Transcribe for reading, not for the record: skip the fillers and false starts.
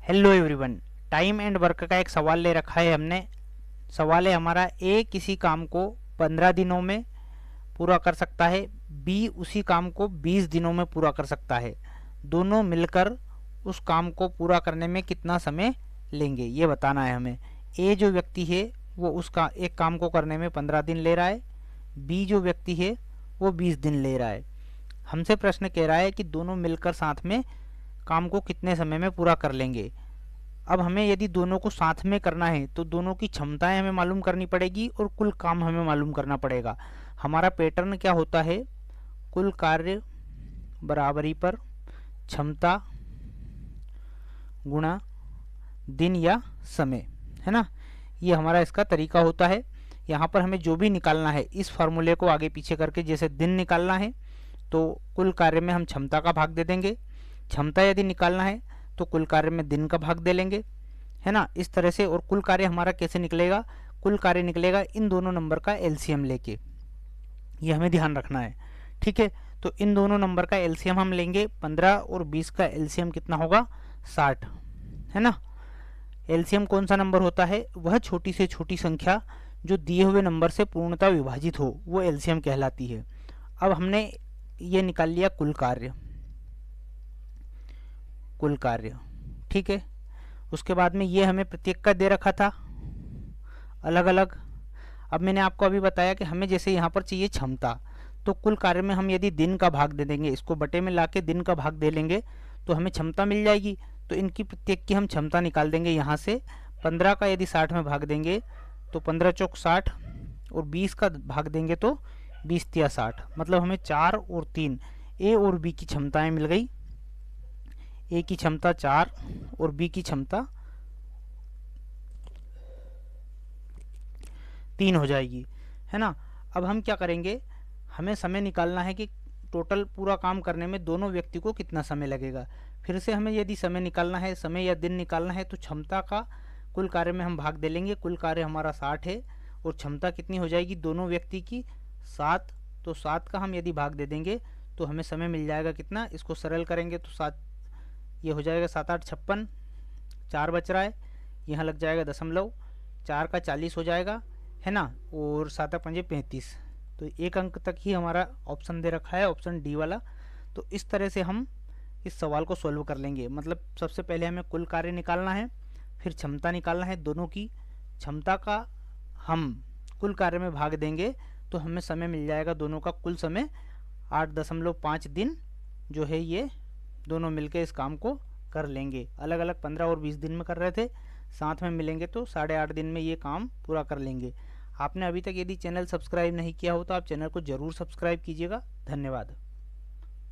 Hello everyone. Time and work का एक सवाल ले रखा है हमने। सवाल है हमारा, ए किसी काम को 15 दिनों में पूरा कर सकता है, बी उसी काम को 20 दिनों में पूरा कर सकता है। दोनों मिलकर उस काम को पूरा करने में कितना समय लेंगे, ये बताना है हमें। ए जो व्यक्ति है वो उसका एक काम को करने में 15 दिन ले रहा है, बी जो व्यक्ति है वो 20 दिन ले रहा है। हमसे प्रश्न कह रहा है कि दोनों मिलकर साथ में काम को कितने समय में पूरा कर लेंगे। अब हमें यदि दोनों को साथ में करना है तो दोनों की क्षमताएं हमें मालूम करनी पड़ेगी और कुल काम हमें मालूम करना पड़ेगा। हमारा पैटर्न क्या होता है, कुल कार्य बराबरी पर क्षमता गुणा दिन या समय, है ना। ये हमारा इसका तरीका होता है। यहाँ पर हमें जो भी निकालना है इस फार्मूले को आगे पीछे करके, जैसे दिन निकालना है तो कुल कार्य में हम क्षमता का भाग दे देंगे, क्षमता यदि निकालना है तो कुल कार्य में दिन का भाग दे लेंगे, है ना। इस तरह से। और कुल कार्य हमारा कैसे निकलेगा, कुल कार्य निकलेगा इन दोनों नंबर का एलसीएम लेके, ये हमें ध्यान रखना है, ठीक है। तो इन दोनों नंबर का एलसीएम हम लेंगे, 15 और 20 का एलसीएम कितना होगा, 60, है ना। एलसीएम कौन सा नंबर होता है, वह छोटी से छोटी संख्या जो दिए हुए नंबर से पूर्णतः विभाजित हो, वो एलसीएम कहलाती है। अब हमने ये निकाल लिया कुल कार्य, कुल कार्य, ठीक है। उसके बाद में ये हमें प्रत्येक का दे रखा था अलग अलग। अब मैंने आपको अभी बताया कि हमें जैसे यहाँ पर चाहिए क्षमता, तो कुल कार्य में हम यदि दिन का भाग दे देंगे, इसको बटे में लाके दिन का भाग दे लेंगे तो हमें क्षमता मिल जाएगी। तो इनकी प्रत्येक की हम क्षमता निकाल देंगे यहाँ से। 15 का यदि 60 में भाग देंगे तो 15 चौक 60, और 20 का भाग देंगे तो 20 तिया 60, मतलब हमें 4 और 3 ए और बी की क्षमताएं मिल गई। ए की क्षमता 4 और बी की क्षमता 3 हो जाएगी, है ना। अब हम क्या करेंगे, हमें समय निकालना है कि टोटल पूरा काम करने में दोनों व्यक्ति को कितना समय लगेगा। फिर से हमें यदि समय निकालना है, समय या दिन निकालना है, तो क्षमता का कुल कार्य में हम भाग दे लेंगे। कुल कार्य हमारा 60 है और क्षमता कितनी हो जाएगी दोनों व्यक्ति की, 7। तो 7 का हम यदि भाग दे देंगे तो हमें समय मिल जाएगा कितना, इसको सरल करेंगे तो 7 ये हो जाएगा 7 8 56, 4 बच रहा है, यहाँ लग जाएगा दशमलव, 4 का 40 हो जाएगा, है ना। और 7 पंजे 35, तो एक अंक तक ही हमारा ऑप्शन दे रखा है, ऑप्शन डी वाला। तो इस तरह से हम इस सवाल को सॉल्व कर लेंगे। मतलब सबसे पहले हमें कुल कार्य निकालना है, फिर क्षमता निकालना है दोनों की, क्षमता का हम कुल कार्य में भाग देंगे तो हमें समय मिल जाएगा दोनों का कुल समय 8.5 दिन, जो है ये दोनों मिलके इस काम को कर लेंगे। अलग अलग 15 और 20 दिन में कर रहे थे, साथ में मिलेंगे तो 8.5 दिन में ये काम पूरा कर लेंगे। आपने अभी तक यदि चैनल सब्सक्राइब नहीं किया हो तो आप चैनल को ज़रूर सब्सक्राइब कीजिएगा। धन्यवाद।